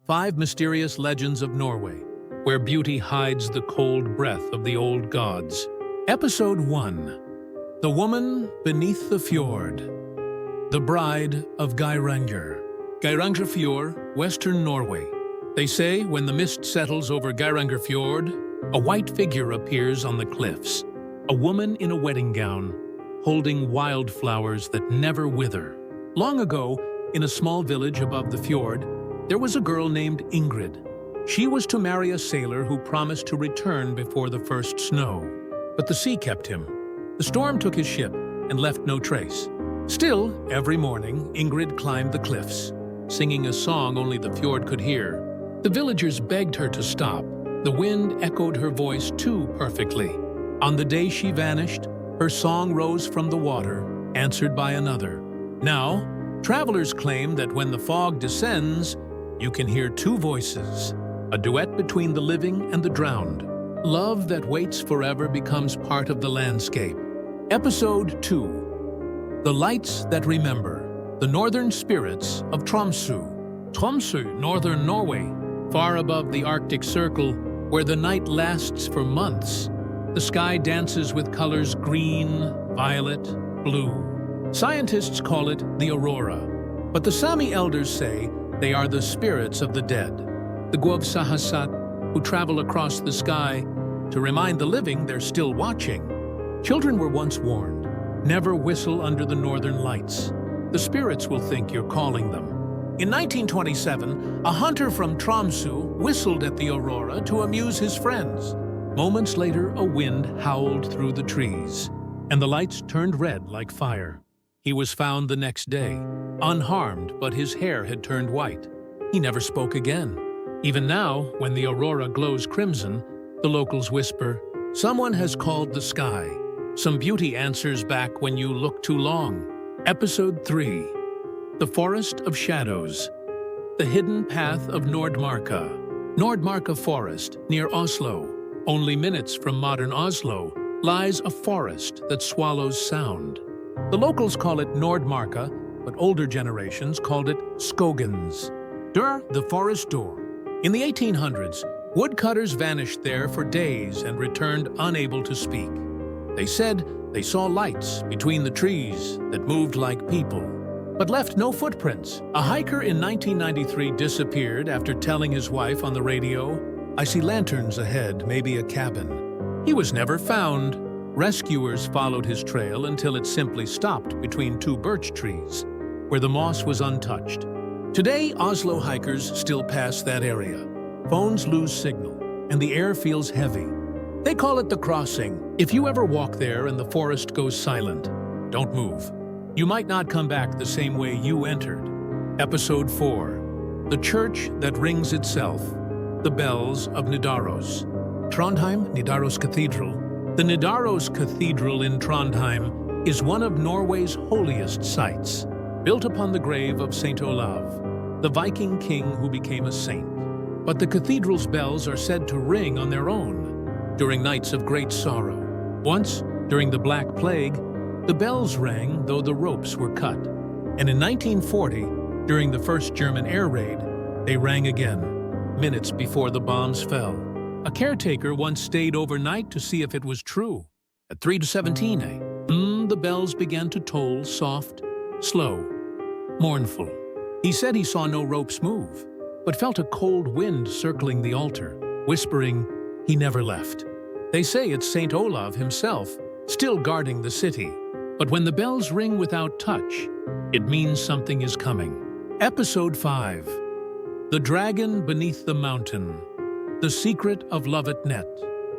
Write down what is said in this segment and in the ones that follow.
5 Mysterious Legends of Norway, where beauty hides the cold breath of the old gods. Episode 1. The Woman Beneath the Fjord. The Bride of Geiranger. Geirangerfjord, Western Norway. They say when the mist settles over Geirangerfjord, a white figure appears on the cliffs. A woman in a wedding gown, holding wildflowers that never wither. Long ago, in a small village above the fjord, there was a girl named Ingrid. She was to marry a sailor who promised to return before the first snow. But the sea kept him. The storm took his ship and left no trace. Still, every morning, Ingrid climbed the cliffs, singing a song only the fjord could hear. The villagers begged her to stop. The wind echoed her voice too perfectly. On the day she vanished, her song rose from the water, answered by another. Now, travelers claim that when the fog descends, you can hear 2 voices, a duet between the living and the drowned. Love that waits forever becomes part of the landscape. Episode 2. The Lights That Remember. The Northern Spirits of Tromsø. Tromsø, Northern Norway, far above the Arctic Circle, where the night lasts for months. The sky dances with colors green, violet, blue. Scientists call it the aurora, but the Sami elders say they are the spirits of the dead, the Kuchisake-onna, who travel across the sky to remind the living they're still watching. Children were once warned, never whistle under the northern lights. The spirits will think you're calling them. In 1927, a hunter from Tromsø whistled at the aurora to amuse his friends. Moments later, a wind howled through the trees, and the lights turned red like fire. He was found the next day, unharmed, but his hair had turned white. He never spoke again. Even now, when the aurora glows crimson, the locals whisper, "Someone has called the sky." Some beauty answers back when you look too long. Episode 3. The Forest of Shadows. The Hidden Path of Nordmarka. Nordmarka Forest, near Oslo. Only minutes from modern Oslo lies a forest that swallows sound. The locals call it Nordmarka, but older generations called it Skogens. The forest door. In the 1800s, woodcutters vanished there for days and returned unable to speak. They said they saw lights between the trees that moved like people, but left no footprints. A hiker in 1993 disappeared after telling his wife on the radio, "I see lanterns ahead, maybe a cabin." He was never found. Rescuers followed his trail until it simply stopped between 2 birch trees, where the moss was untouched. Today, Oslo hikers still pass that area. Phones lose signal, and the air feels heavy. They call it the crossing. If you ever walk there and the forest goes silent, don't move. You might not come back the same way you entered. Episode 4. The Church That Rings Itself. The Bells of Nidaros. Trondheim, Nidaros Cathedral. The Nidaros Cathedral in Trondheim is one of Norway's holiest sites, built upon the grave of Saint Olav, the Viking king who became a saint. But the cathedral's bells are said to ring on their own during nights of great sorrow. Once, during the Black Plague, the bells rang though the ropes were cut. And in 1940, during the first German air raid, they rang again, minutes before the bombs fell. A caretaker once stayed overnight to see if it was true. At 3:17 a.m., the bells began to toll soft, slow, mournful. He said he saw no ropes move, but felt a cold wind circling the altar, whispering he never left. They say it's Saint Olav himself, still guarding the city. But when the bells ring without touch, it means something is coming. Episode 5. The Dragon Beneath the Mountain. The Secret of Lovatnet.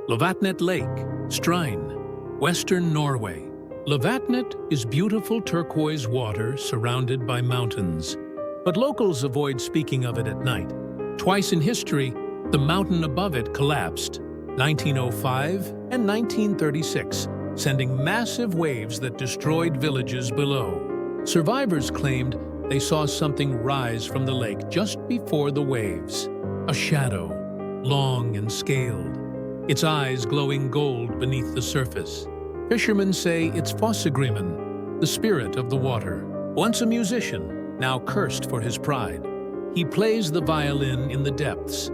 Lovatnet Lake, Strine, Western Norway. Lovatnet is beautiful turquoise water surrounded by mountains, but locals avoid speaking of it at night. Twice in history, the mountain above it collapsed, 1905 and 1936, sending massive waves that destroyed villages below. Survivors claimed they saw something rise from the lake just before the waves. A shadow, long and scaled, its eyes glowing gold beneath the surface. Fishermen say it's Fossegrimen, the spirit of the water. Once a musician, now cursed for his pride. He plays the violin in the depths.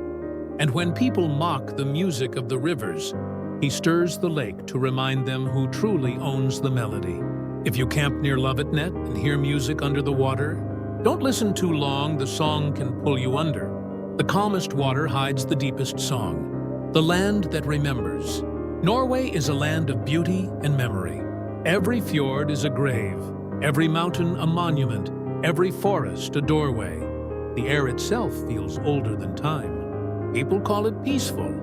And when people mock the music of the rivers, he stirs the lake to remind them who truly owns the melody. If you camp near Lovetnet and hear music under the water, don't listen too long, the song can pull you under. The calmest water hides the deepest song. The land that remembers. Norway is a land of beauty and memory. Every fjord is a grave, every mountain a monument, every forest a doorway. The air itself feels older than time. People call it peaceful,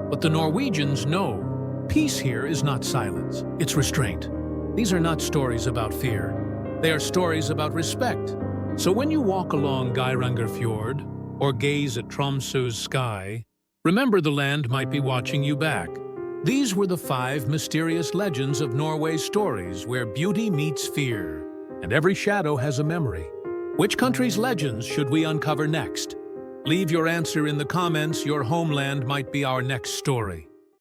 but the Norwegians know peace here is not silence, it's restraint. These are not stories about fear. They are stories about respect. So when you walk along Geiranger Fjord or gaze at Tromsø's sky, remember the land might be watching you back. These were the 5 mysterious legends of Norway's stories where beauty meets fear, and every shadow has a memory. Which country's legends should we uncover next? Leave your answer in the comments. Your homeland might be our next story.